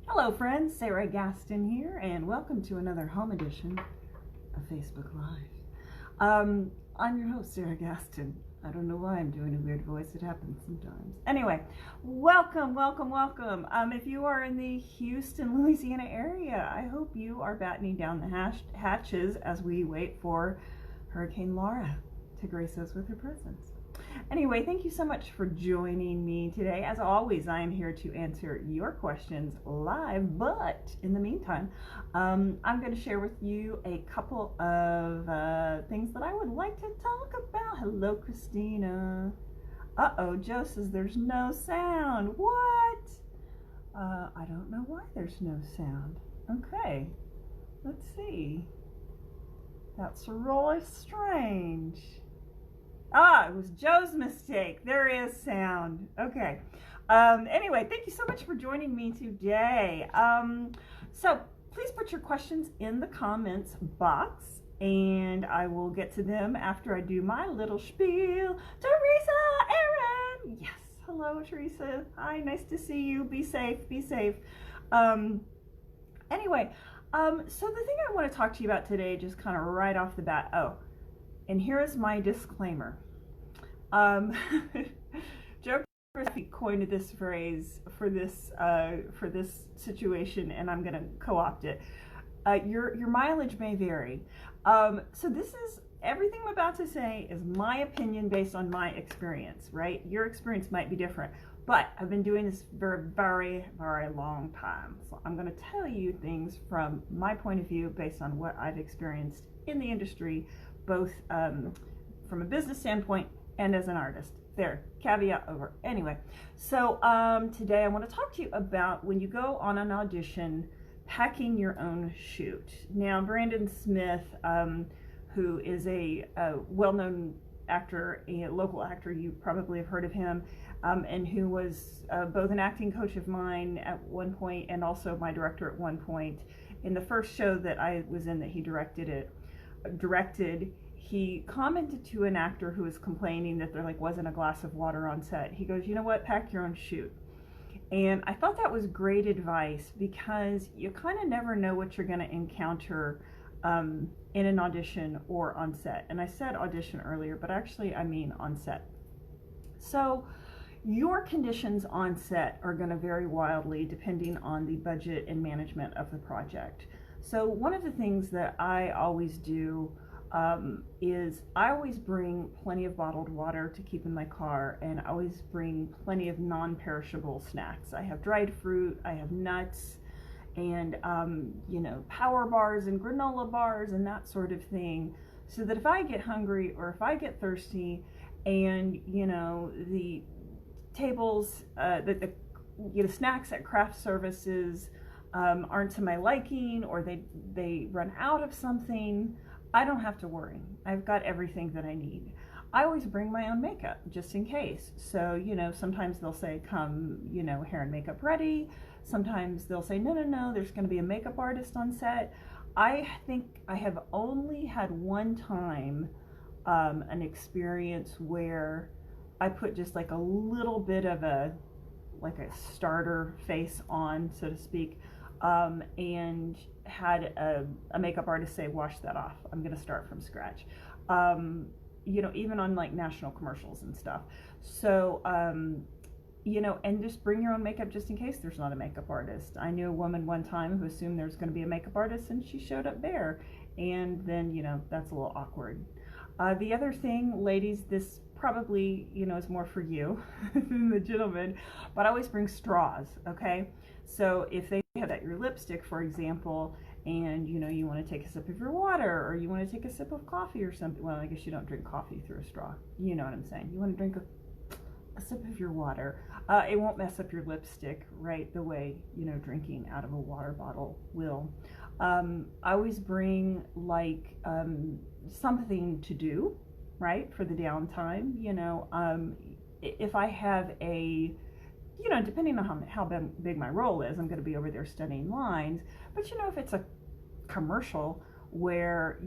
Hello friends, Sarah Gaston here, and welcome to another home edition of Facebook Live. I'm your host, Sarah Gaston. I don't know why I'm doing a weird voice, it happens sometimes. Anyway, welcome. If you are in the Houston, Louisiana area, I hope you are battening down the hatches as we wait for Hurricane Laura to grace us with her presence. Anyway, thank you so much for joining me today. As always, I am here to answer your questions live, but in the meantime, I'm going to share with you a couple of things that I would like to talk about. Hello, Christina. Uh-oh, Joe says there's no sound. What? I don't know why there's no sound. Okay, let's see. That's really strange. It was Joe's mistake. There is sound. Okay. Anyway, thank you so much for joining me today. So please put your questions in the comments box, and I will get to them after I do my little spiel. Teresa, Aaron. Yes. Hello, Teresa. Hi. Nice to see you. Be safe. Be safe. Anyway, so the thing I want to talk to you about today, just kind of right off the bat. And here is my disclaimer. Joe coined this phrase for this situation, and I'm going to co-opt it. Your mileage may vary. So this is everything I'm about to say is my opinion based on my experience, right? Your experience might be different, but I've been doing this for a very, very long time. So I'm going to tell you things from my point of view based on what I've experienced in the industry, both from a business standpoint and as an artist. There, caveat over. Anyway, so today I want to talk to you about when you go on an audition, packing your own shoot. Now, Brandon Smith, who is a well-known actor, a local actor, you probably have heard of him, and who was both an acting coach of mine at one point and also my director at one point. In the first show that I was in that he directed, he commented to an actor who was complaining that there wasn't a glass of water on set. He goes, you know what, pack your own shoot. And I thought that was great advice, because you kind of never know what you're going to encounter in an audition or on set. And I said audition earlier, but actually I mean on set. So your conditions on set are going to vary wildly depending on the budget and management of the project. So one of the things that I always do is I always bring plenty of bottled water to keep in my car, and I always bring plenty of non-perishable snacks. I have dried fruit, I have nuts, and power bars and granola bars and that sort of thing, so that if I get hungry or if I get thirsty and the tables, the snacks at craft services aren't to my liking, or they run out of something, I don't have to worry. I've got everything that I need. I always bring my own makeup just in case. So, sometimes they'll say, come, hair and makeup ready. Sometimes they'll say, no, there's going to be a makeup artist on set. I think I have only had one time an experience where I put just a little bit of a starter face on, so to speak, and had a makeup artist say, wash that off. I'm going to start from scratch. Even on national commercials and stuff. So, and just bring your own makeup just in case there's not a makeup artist. I knew a woman one time who assumed there's going to be a makeup artist, and she showed up bare. And then, that's a little awkward. The other thing, ladies, this probably, is more for you than the gentlemen, but I always bring straws, okay? So if they have that your lipstick, for example, and you want to take a sip of your water, or you want to take a sip of coffee or something, well, I guess you don't drink coffee through a straw, you know what I'm saying, you want to drink a sip of your water, it won't mess up your lipstick right the way drinking out of a water bottle will. I always bring something to do, right, for the downtime. If I have depending on how big my role is, I'm going to be over there studying lines. But if it's a commercial where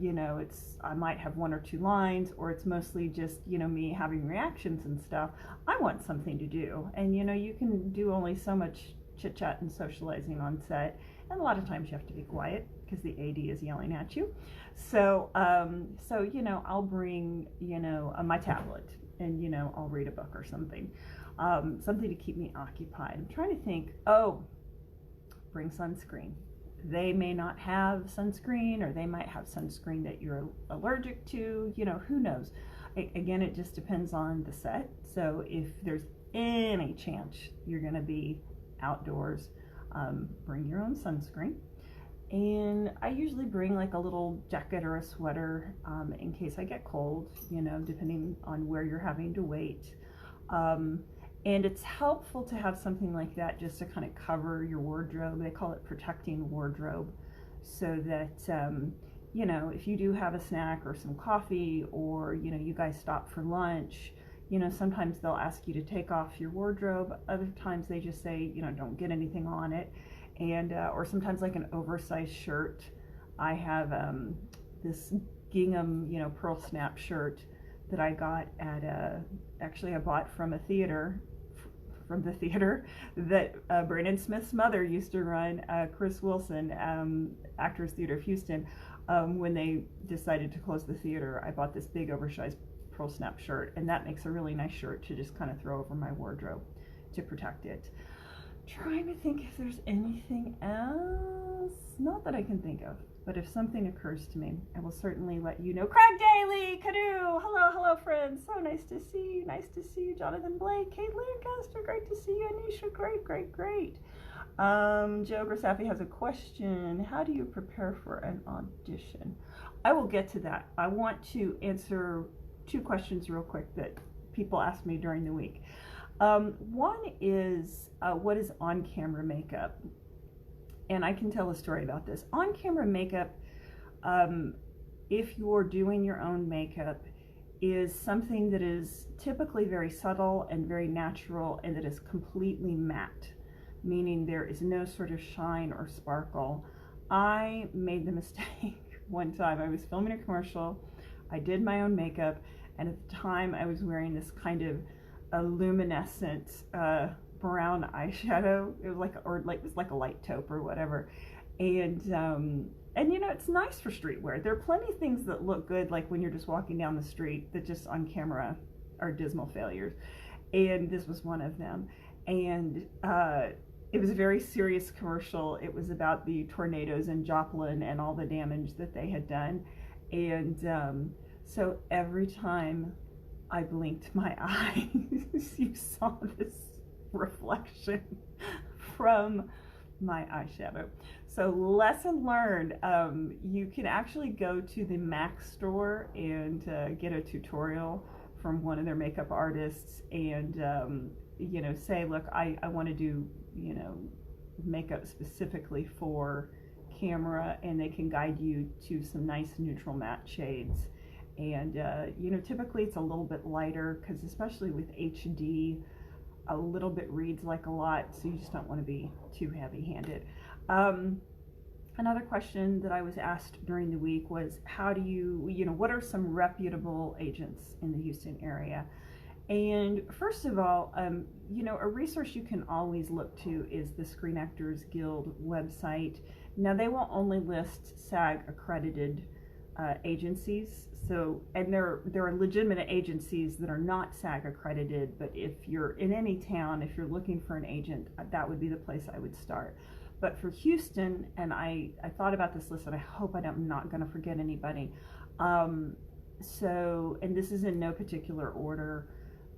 I might have one or two lines, or it's mostly just me having reactions and stuff, I want something to do. And you can do only so much chit-chat and socializing on set. And a lot of times you have to be quiet because the AD is yelling at you. So, I'll bring, my tablet and, I'll read a book or something. Something to keep me occupied. I'm trying to think, bring sunscreen. They may not have sunscreen, or they might have sunscreen that you're allergic to, who knows. Again, it just depends on the set. So if there's any chance you're going to be outdoors, bring your own sunscreen. And I usually bring like a little jacket or a sweater in case I get cold, depending on where you're having to wait. And it's helpful to have something like that just to kind of cover your wardrobe. They call it protecting wardrobe, so that, if you do have a snack or some coffee, or, you guys stop for lunch, sometimes they'll ask you to take off your wardrobe. Other times they just say, don't get anything on it. And, or sometimes like an oversized shirt. I have this gingham, pearl snap shirt that I got at actually I bought from the theater that Brandon Smith's mother used to run, Chris Wilson, Actors Theater of Houston. When they decided to close the theater, I bought this big oversized pearl snap shirt, and that makes a really nice shirt to just kind of throw over my wardrobe to protect it. Trying to think if there's anything else, not that I can think of. But if something occurs to me, I will certainly let you know. Craig Daly, Canoe, hello friends. So nice to see you, Jonathan Blake, Kate Lancaster, great to see you, Anisha, great. Joe Grasaffi has a question. How do you prepare for an audition? I will get to that. I want to answer 2 questions real quick that people ask me during the week. One is, what is on-camera makeup? And I can tell a story about this. On-camera makeup, if you're doing your own makeup, is something that is typically very subtle and very natural, and that is completely matte, meaning there is no sort of shine or sparkle. I made the mistake one time. I was filming a commercial. I did my own makeup, and at the time I was wearing this kind of a luminescent brown eyeshadow. It was like a light taupe or whatever, and it's nice for streetwear. There are plenty of things that look good, like when you're just walking down the street, that just on camera are dismal failures, and this was one of them. And it was a very serious commercial. It was about the tornadoes in Joplin and all the damage that they had done, and so every time I blinked my eyes, you saw this reflection from my eyeshadow. So lesson learned, you can actually go to the Mac store and get a tutorial from one of their makeup artists, and say, look, I want to do makeup specifically for camera, and they can guide you to some nice neutral matte shades. And typically it's a little bit lighter, because especially with HD, a little bit reads like a lot, so you just don't want to be too heavy-handed. Another question that I was asked during the week was, how do you, what are some reputable agents in the Houston area? And first of all, a resource you can always look to is the Screen Actors Guild website. Now, they will only list SAG accredited agencies. So, and there are legitimate agencies that are not SAG accredited, but if you're in any town, if you're looking for an agent, that would be the place I would start. But for Houston, and I thought about this list, and I hope I'm not going to forget anybody. And this is in no particular order.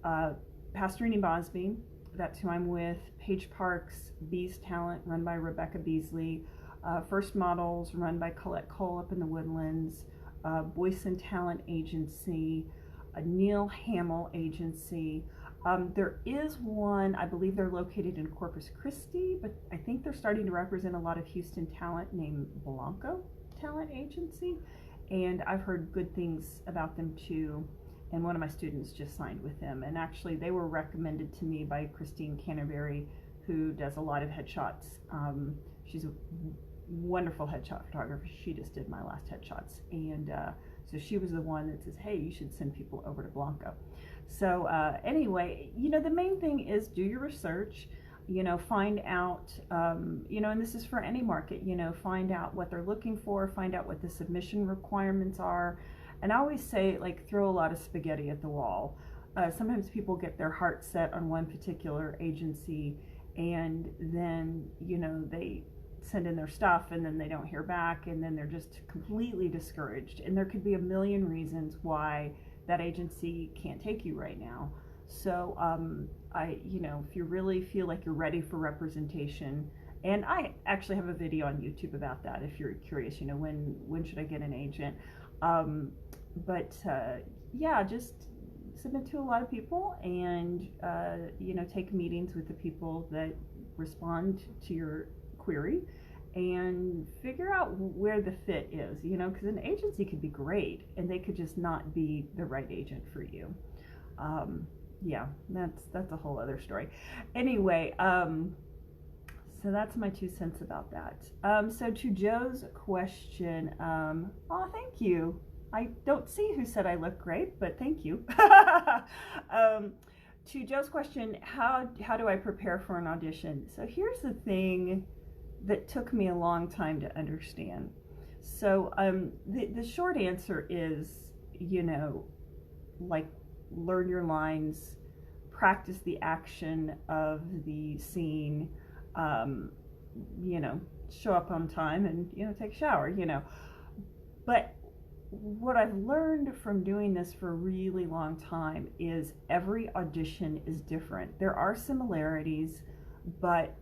Pastorini Bosby, that's who I'm with. Page Parks, Bees Talent, run by Rebecca Beasley. First Models, run by Colette Cole up in the Woodlands. Boyson Talent Agency, Neil Hamill Agency. There is one, I believe they're located in Corpus Christi, but I think they're starting to represent a lot of Houston talent, named Blanco Talent Agency, and I've heard good things about them too, and one of my students just signed with them, and actually they were recommended to me by Christine Canterbury, who does a lot of headshots. She's a wonderful headshot photographer. She just did my last headshots, and so she was the one that says, hey, you should send people over to Blanco. So anyway, the main thing is do your research. You know, find out, you know, and this is for any market, you know, find out what they're looking for, find out what the submission requirements are. And I always say, like, throw a lot of spaghetti at the wall. Sometimes people get their heart set on one particular agency, and then, you know, they send in their stuff and then they don't hear back, and then they're just completely discouraged. And there could be a million reasons why that agency can't take you right now. So you know, if you really feel like you're ready for representation, and I actually have a video on YouTube about that if you're curious, you know, when should I get an agent? Yeah, just submit to a lot of people, and you know, take meetings with the people that respond to your query, and figure out where the fit is, you know, because an agency could be great and they could just not be the right agent for you. Yeah, that's a whole other story. Anyway, so that's my 2 cents about that. So to Joe's question, oh, thank you. I don't see who said I look great, but thank you. To Joe's question, how do I prepare for an audition? So here's the thing that took me a long time to understand. So the short answer is, you know, like, learn your lines, practice the action of the scene, you know, show up on time, and, you know, take a shower, you know. But what I've learned from doing this for a really long time is every audition is different. There are similarities, but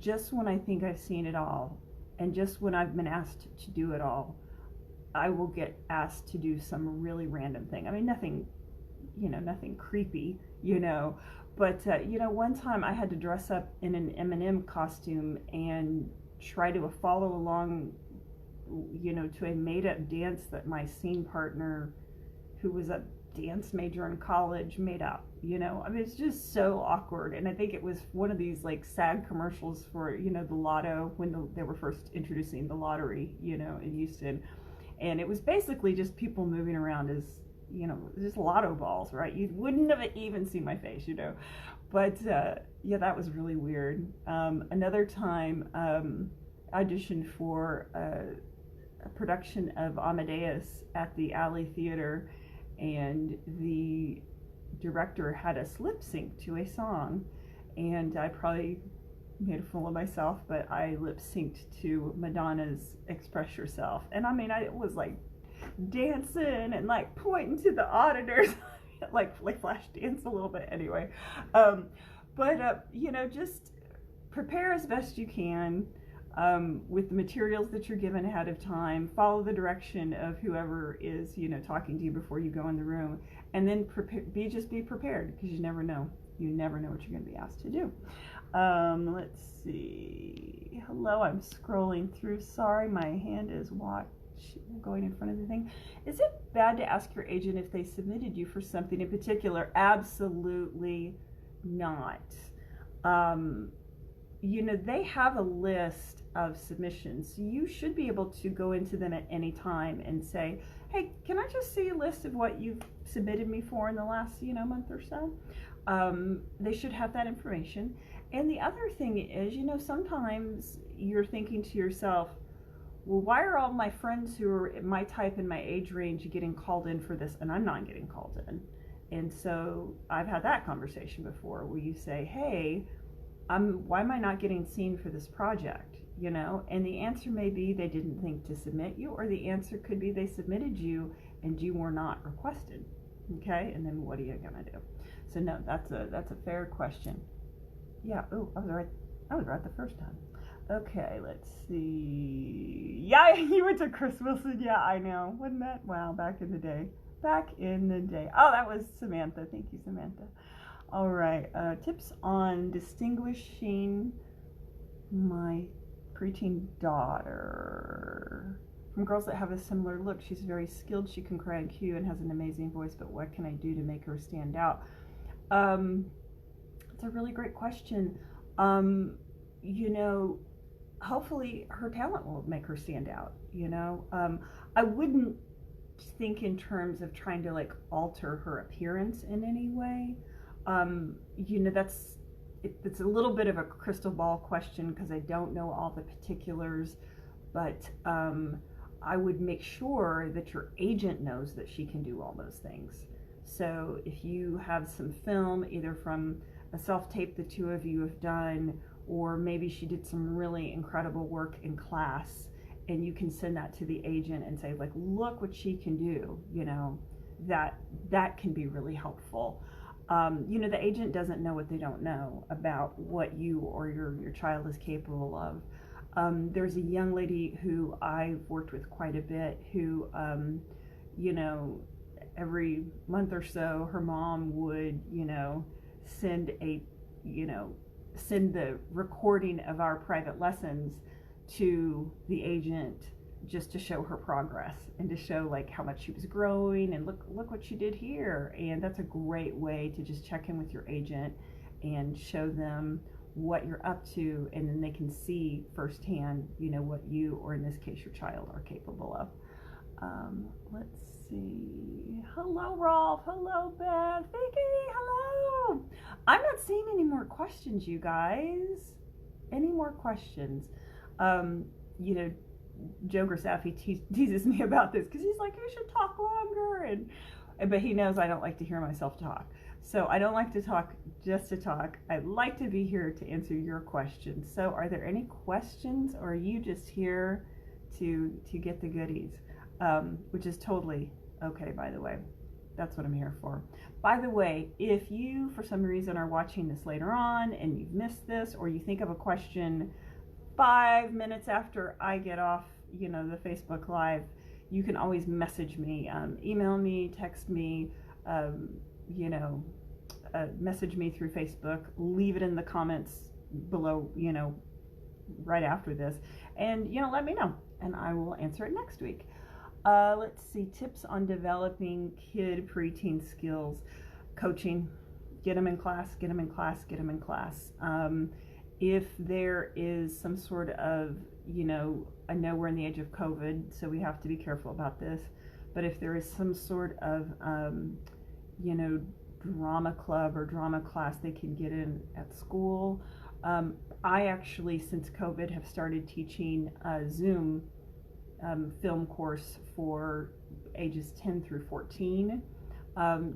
just when I think I've seen it all, and just when I've been asked to do it all, I will get asked to do some really random thing. I mean, nothing, you know, nothing creepy, you know, but you know, one time I had to dress up in an M&M costume and try to follow along, you know, to a made-up dance that my scene partner, who was a dance major in college, made up, you know. I mean, it's just so awkward. And I think it was one of these, like, sad commercials for, you know, the lotto, when they were first introducing the lottery, you know, in Houston. And it was basically just people moving around as, you know, just lotto balls, right? You wouldn't have even seen my face, you know. But yeah, that was really weird. Another time, auditioned for a production of Amadeus at the Alley Theater, and the director had us lip sync to a song, and I probably made a fool of myself, but I lip synced to Madonna's Express Yourself. And I mean, I was like dancing and like pointing to the auditors, like flash dance a little bit anyway. You know, just prepare as best you can with the materials that you're given ahead of time. Follow the direction of whoever is, you know, talking to you before you go in the room, and then just be prepared, because you never know. You never know what you're going to be asked to do. Let's see. Hello, I'm scrolling through. Sorry, my hand is going in front of the thing. Is it bad to ask your agent if they submitted you for something in particular? Absolutely not. You know, they have a list of submissions. You should be able to go into them at any time and say, hey, can I just see a list of what you've submitted me for in the last, you know, month or so? They should have that information. And the other thing is, you know, sometimes you're thinking to yourself, well, why are all my friends who are my type and my age range getting called in for this, and I'm not getting called in? And so I've had that conversation before, where you say, hey, why am I not getting seen for this project? You know, and the answer may be they didn't think to submit you, or the answer could be they submitted you and you were not requested. Okay, and then what are you gonna do? So no, that's a fair question. Yeah. Oh, I was right the first time. Okay, let's see. Yeah, you went to Chris Wilson. Yeah, I know. Wasn't that? Wow, back in the day. Back in the day. Oh, that was Samantha. Thank you, Samantha. All right. Tips on distinguishing my preteen daughter from girls that have a similar look. She's very skilled. She can cry on cue and has an amazing voice, but what can I do to make her stand out? It's a really great question. You know, hopefully her talent will make her stand out. You know, I wouldn't think in terms of trying to like alter her appearance in any way. You know, it's a little bit of a crystal ball question because I don't know all the particulars, but I would make sure that your agent knows that she can do all those things. So if you have some film, either from a self-tape the two of you have done, or maybe she did some really incredible work in class, and you can send that to the agent and say, like, look what she can do, you know, that can be really helpful. You know, the agent doesn't know what they don't know about what you or your child is capable of. There's a young lady who I've worked with quite a bit who, you know, every month or so, her mom would, you know, send the recording of our private lessons to the agent just to show her progress and to show like how much she was growing and look what she did here. And that's a great way to just check in with your agent and show them what you're up to, and then they can see firsthand, you know, what you, or in this case your child, are capable of. Let's see. Hello Rolf, hello Beth, Vicky, hello. I'm not seeing any more questions, you guys. Any more questions? You know, Joe Grasaffi teases me about this because he's like, you should talk longer, but he knows I don't like to hear myself talk. So I don't like to talk just to talk. I'd like to be here to answer your questions. So are there any questions, or are you just here to get the goodies? Which is totally okay, by the way. That's what I'm here for. By the way, if you for some reason are watching this later on and you've missed this, or you think of a question 5 minutes after I get off, you know, the Facebook Live, you can always message me, email me, text me, you know, message me through Facebook, leave it in the comments below, you know, right after this, and, you know, let me know, and I will answer it next week. Let's see, tips on developing kid preteen skills. Coaching, get them in class, get them in class, get them in class. If there is some sort of, you know, I know we're in the age of COVID, so we have to be careful about this, but if there is some sort of, you know, drama club or drama class they can get in at school. I actually, since COVID, have started teaching a Zoom film course for ages 10 through 14,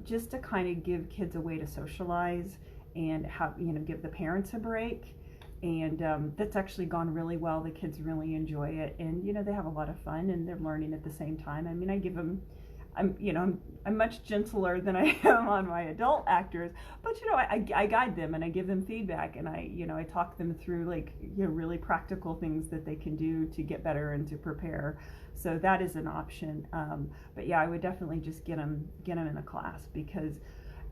just to kind of give kids a way to socialize and have, you know, give the parents a break. And that's actually gone really well. The kids really enjoy it, and, you know, they have a lot of fun and they're learning at the same time. I mean, I give them, I'm much gentler than I am on my adult actors, but, you know, I guide them and I give them feedback, and I talk them through, like, you know, really practical things that they can do to get better and to prepare. So that is an option. But yeah, I would definitely just get them in a class, because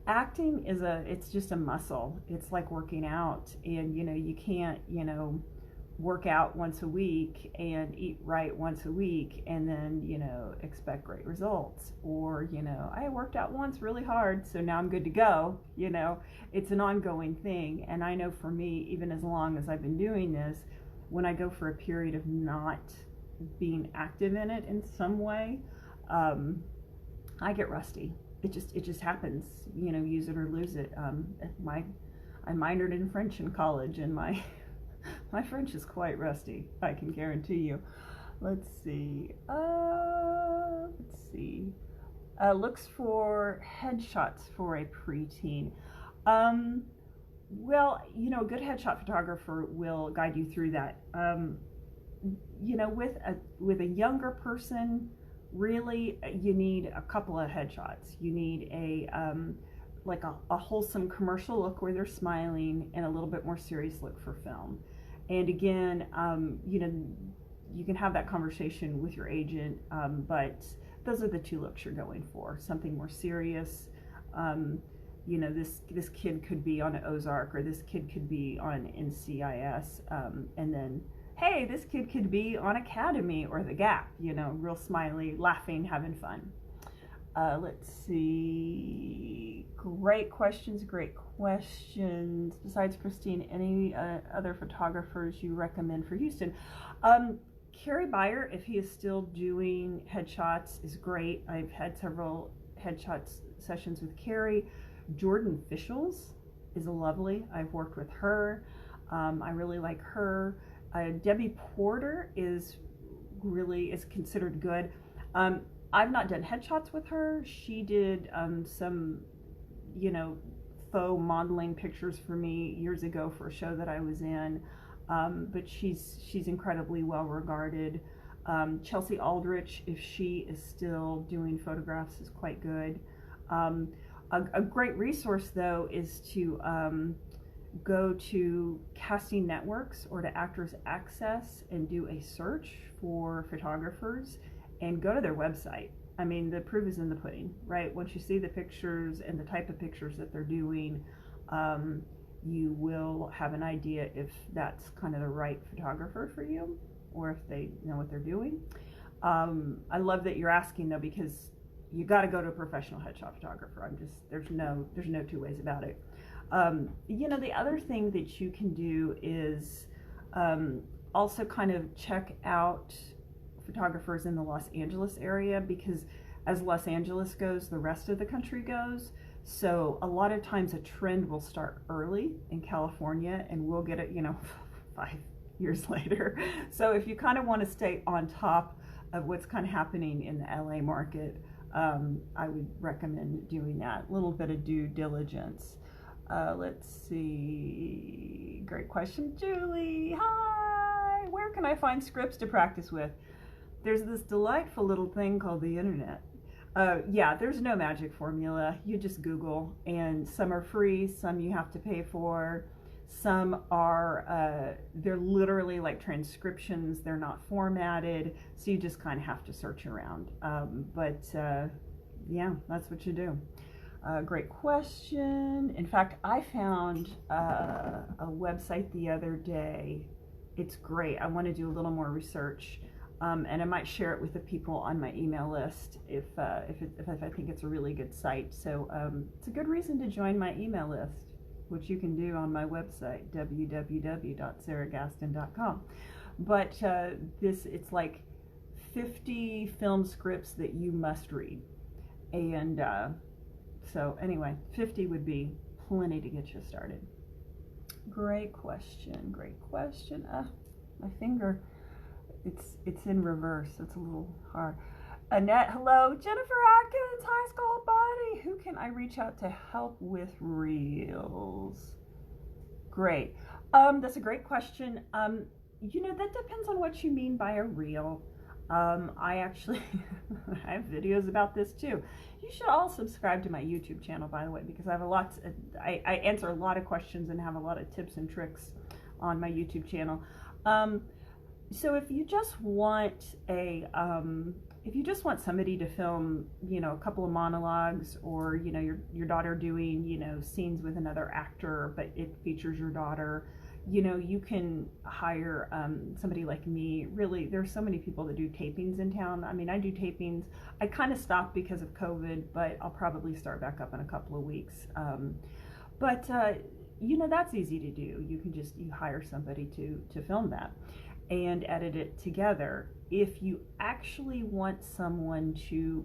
acting it's just a muscle. It's like working out, and, you know, you can't, you know, work out once a week and eat right once a week and then, you know, expect great results. Or, you know, I worked out once really hard, so now I'm good to go. You know, it's an ongoing thing. And I know for me, even as long as I've been doing this, when I go for a period of not being active in it in some way, I get rusty. It just happens, you know, use it or lose it. I minored in French in college, and my French is quite rusty, I can guarantee you. Let's see. Looks for headshots for a preteen. Well, you know, a good headshot photographer will guide you through that. You know, with a younger person, really, you need a couple of headshots. You need like a wholesome commercial look where they're smiling, and a little bit more serious look for film. And again, you know, you can have that conversation with your agent, but those are the two looks you're going for. Something more serious. You know, this kid could be on Ozark, or this kid could be on NCIS, and then, hey, this kid could be on Academy or The Gap, you know, real smiley, laughing, having fun. Let's see. Great questions. Besides Christine, any other photographers you recommend for Houston? Kerry Beyer, if he is still doing headshots, is great. I've had several headshots sessions with Kerry. Jordan Fischels is lovely. I've worked with her. I really like her. Debbie Porter is considered good. I've not done headshots with her. She did some, faux modeling pictures for me years ago for a show that I was in. But she's incredibly well regarded. Chelsea Aldrich, if she is still doing photographs, is quite good. A great resource though is to go to casting networks or to Actors Access and do a search for photographers and go to their website. I mean, the proof is in the pudding, right? Once you see the pictures and the type of pictures that they're doing, you will have an idea if that's kind of the right photographer for you or if they know what they're doing. I love that you're asking though, because you got to go to a professional headshot photographer. There's no two ways about it. The other thing that you can do is also kind of check out photographers in the Los Angeles area, because as Los Angeles goes, the rest of the country goes. So a lot of times a trend will start early in California and we'll get it, 5 years later. So if you kind of want to stay on top of what's kind of happening in the LA market, I would recommend doing that. A little bit of due diligence. Let's see. Great question, Julie. Hi. Where can I find scripts to practice with? There's this delightful little thing called the internet. Yeah, there's no magic formula. You just Google, and some are free, some you have to pay for. Some are, they're literally like transcriptions. They're not formatted, so you just kind of have to search around. Yeah, that's what you do. Great question. In fact, I found a website the other day. It's great. I want to do a little more research. And I might share it with the people on my email list if I think it's a really good site. So it's a good reason to join my email list, which you can do on my website, www.sarahgaston.com. But it's like 50 film scripts that you must read. And so anyway, 50 would be plenty to get you started. Great question. My finger. It's in reverse. It's a little hard. Annette, hello. Jennifer Atkins, high school buddy. Who can I reach out to help with reels? Great. That's a great question. That depends on what you mean by a reel. I actually I have videos about this too. You should all subscribe to my YouTube channel, by the way, because I have I answer a lot of questions and have a lot of tips and tricks on my YouTube channel. So if you just want somebody to film, a couple of monologues, or your daughter doing, scenes with another actor, but it features your daughter, you can hire somebody like me. Really, there's so many people that do tapings in town. I mean, I do tapings. I kind of stopped because of COVID, but I'll probably start back up in a couple of weeks. That's easy to do. You can you hire somebody to film that and edit it together. If you actually want someone to,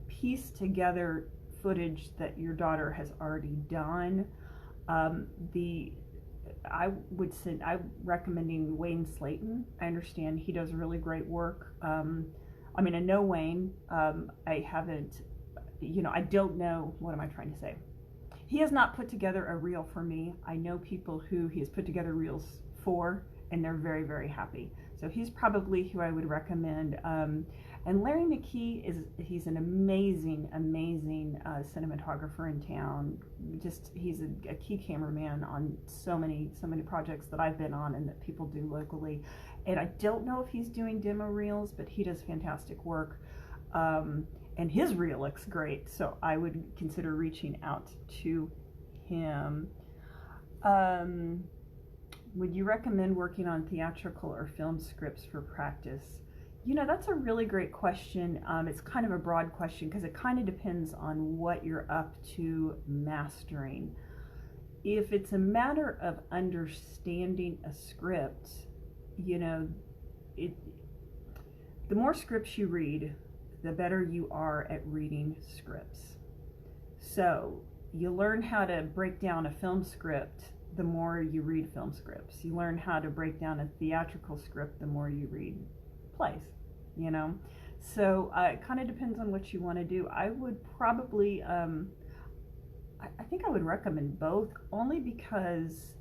piece together footage that your daughter has already done, I'm recommending Wayne Slayton. I understand he does really great work. I know Wayne. I haven't, I don't know, what am I trying to say? He has not put together a reel for me. I know people who he has put together reels for, and they're very, very happy. So he's probably who I would recommend. And Larry McKee he's an amazing cinematographer in town. He's a key cameraman on so many projects that I've been on and that people do locally. And I don't know if he's doing demo reels, but he does fantastic work. And his reel looks great, so I would consider reaching out to him. Would you recommend working on theatrical or film scripts for practice? That's a really great question. It's kind of a broad question because it kind of depends on what you're up to mastering. If it's a matter of understanding a script, the more scripts you read, the better you are at reading scripts. So you learn how to break down a film script the more you read film scripts. You learn how to break down a theatrical script the more you read plays, you know? So it kind of depends on what you want to do. I would probably, I think I would recommend both, only because,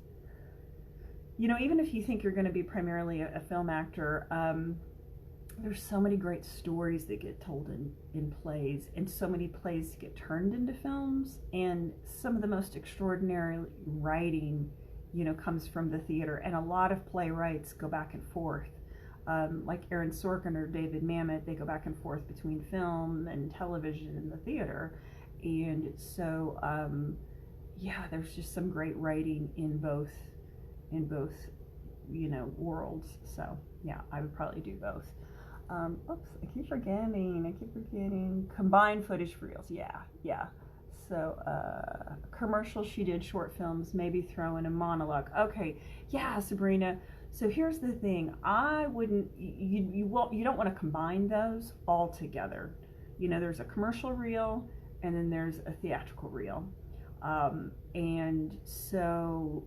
you know, even if you think you're going to be primarily a film actor, there's so many great stories that get told in plays, and so many plays get turned into films, and some of the most extraordinary writing, you know, comes from the theater, and a lot of playwrights go back and forth. Like Aaron Sorkin or David Mamet, they go back and forth between film and television and the theater. And so, yeah, there's just some great writing in both, you know, worlds. So, yeah, I would probably do both. Oops, I keep forgetting. Combined footage reels, yeah. So, commercials, she did short films, maybe throw in a monologue. Okay, yeah, Sabrina. So here's the thing, I wouldn't, you don't want to combine those all together. You know, there's a commercial reel, and then there's a theatrical reel. And so,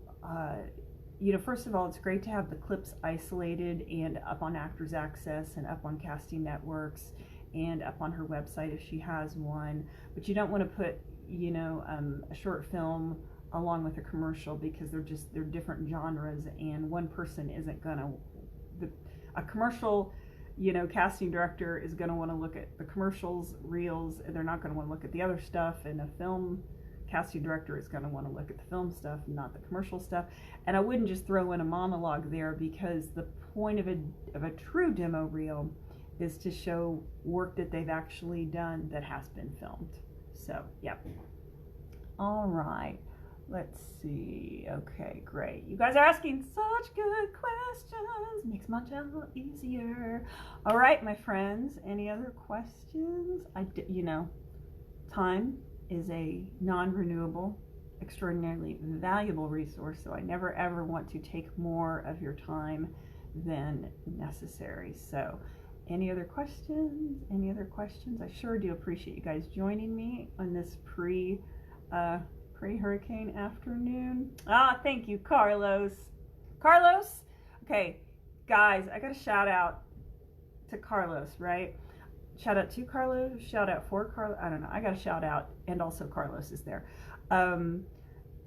you know, first of all, it's great to have the clips isolated and up on Actors Access and up on Casting Networks and up on her website if she has one. But you don't want to put, you know, a short film along with a commercial, because they're different genres, and one person isn't gonna, a commercial, you know, casting director is gonna want to look at the commercials, reels, and they're not gonna want to look at the other stuff, and a film casting director is going to want to look at the film stuff, not the commercial stuff. And I wouldn't just throw in a monologue there, because the point of a true demo reel is to show work that they've actually done that has been filmed. So, yep. All right. Let's see. Okay, great. You guys are asking such good questions. Makes my job easier. All right, my friends. Any other questions? You know, time is a non-renewable, extraordinarily valuable resource, so I never ever want to take more of your time than necessary. So any other questions? I sure do appreciate you guys joining me on this pre-hurricane afternoon. Thank you, Carlos. Okay, guys, I got a shout out to Carlos, right? Shout out to Carlos, shout out for Carlos. I don't know. I got a shout out, and also Carlos is there.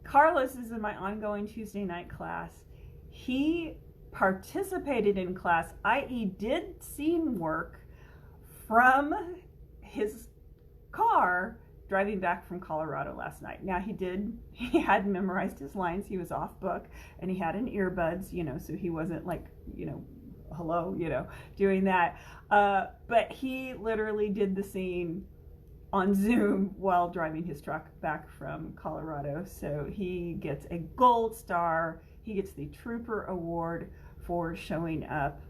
Carlos is in my ongoing Tuesday night class. He participated in class, i.e. did scene work from his car driving back from Colorado last night. Now he had memorized his lines. He was off book, and he had an earbuds, you know, so he wasn't like, you know, hello, you know, doing that. But he literally did the scene on Zoom while driving his truck back from Colorado. So he gets a gold star. He gets the Trooper Award for showing up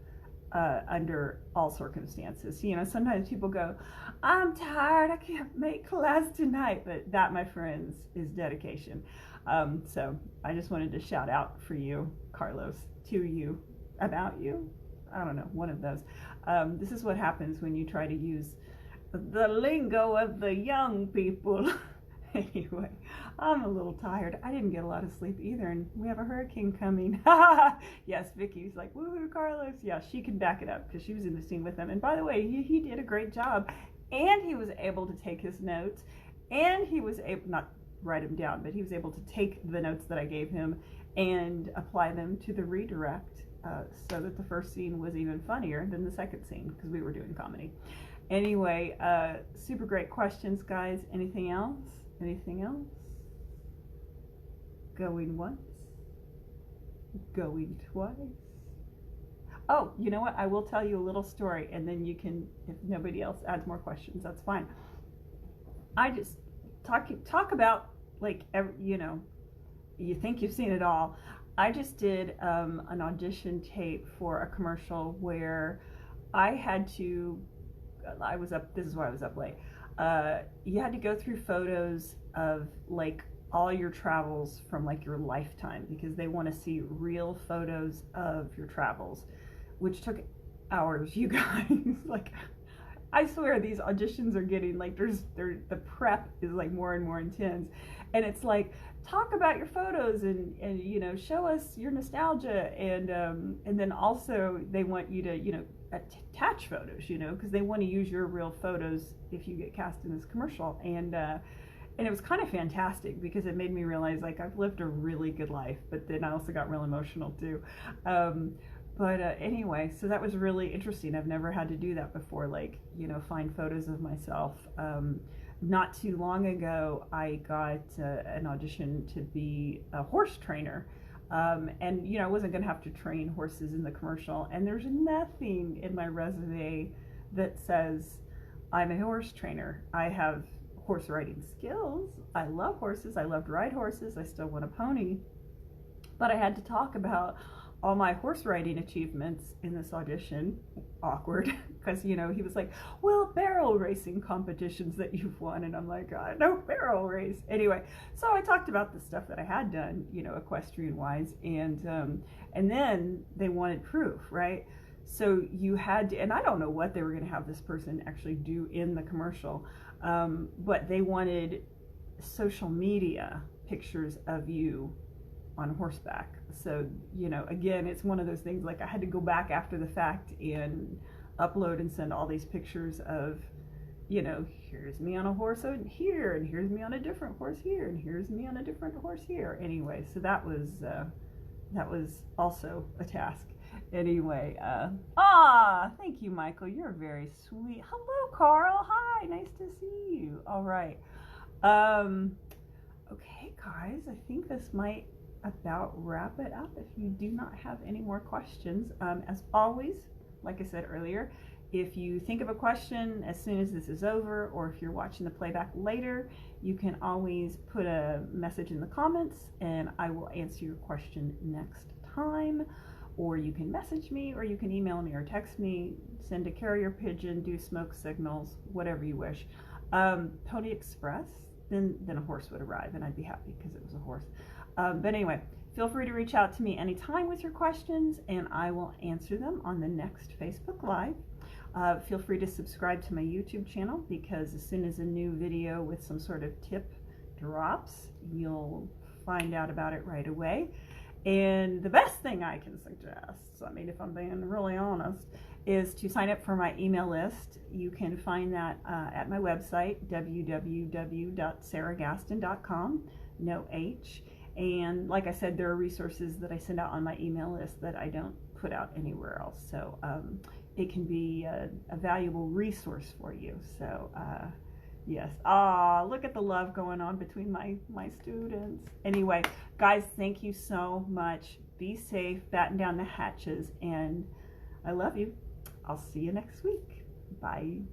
under all circumstances. You know, sometimes people go, I'm tired, I can't make class tonight. But that, my friends, is dedication. So I just wanted to shout out for you, Carlos, to you, about you. I don't know, one of those. This is what happens when you try to use the lingo of the young people. Anyway, I'm a little tired. I didn't get a lot of sleep either, and we have a hurricane coming. Yes, Vicky's like, woohoo, Carlos. Yeah, she can back it up because she was in the scene with them. And by the way, he did a great job, and he was able to take his notes, and he was able, not write them down, but he was able to take the notes that I gave him and apply them to the redirect, so that the first scene was even funnier than the second scene, because we were doing comedy. Anyway, super great questions, guys. Anything else? Going once? Going twice? Oh, you know what? I will tell you a little story, and then you can, if nobody else adds more questions, that's fine. I just talk about, like, you know, you think you've seen it all. I just did an audition tape for a commercial where I had to, this is why I was up late. You had to go through photos of, like, all your travels from, like, your lifetime, because they want to see real photos of your travels, which took hours, you guys. Like, I swear these auditions are getting like the prep is like more and more intense, and it's like talk about your photos and you know show us your nostalgia and then also they want you to you know attach photos, you know, because they want to use your real photos if you get cast in this commercial. And it was kind of fantastic because it made me realize like I've lived a really good life, but then I also got real emotional too. But anyway, so that was really interesting. I've never had to do that before, like, you know, find photos of myself. Not too long ago, I got an audition to be a horse trainer. And, you know, I wasn't going to have to train horses in the commercial. And there's nothing in my resume that says I'm a horse trainer. I have horse riding skills. I love horses. I love to ride horses. I still want a pony. But I had to talk about all my horse riding achievements in this audition. Awkward, because you know he was like, well, barrel racing competitions that you've won, and I'm like, no barrel race. Anyway, so I talked about the stuff that I had done, you know, equestrian wise, and then they wanted proof, right? So you had to, and I don't know what they were going to have this person actually do in the commercial, but they wanted social media pictures of you on horseback. So, you know, again, it's one of those things like I had to go back after the fact and upload and send all these pictures of, you know, here's me on a horse here, and here's me on a different horse here, and here's me on a different horse here. Anyway, so that was also a task. Anyway, thank you, Michael. You're very sweet. Hello, Carl. Hi, nice to see you. All right. Okay, guys, I think this might about wrap it up if you do not have any more questions. As always, like I said earlier, if you think of a question as soon as this is over, or if you're watching the playback later, you can always put a message in the comments and I will answer your question next time. Or you can message me, or you can email me or text me, send a carrier pigeon, do smoke signals, whatever you wish. Pony Express, then a horse would arrive and I'd be happy because it was a horse. But anyway, feel free to reach out to me anytime with your questions and I will answer them on the next Facebook Live. Feel free to subscribe to my YouTube channel because as soon as a new video with some sort of tip drops, you'll find out about it right away. And the best thing I can suggest, I mean, if I'm being really honest, is to sign up for my email list. You can find that at my website, www.sarahgaston.com, no H. And like I said, there are resources that I send out on my email list that I don't put out anywhere else. So it can be a valuable resource for you. So yes. Look at the love going on between my students. Anyway, guys, thank you so much. Be safe, batten down the hatches, and I love you. I'll see you next week. Bye.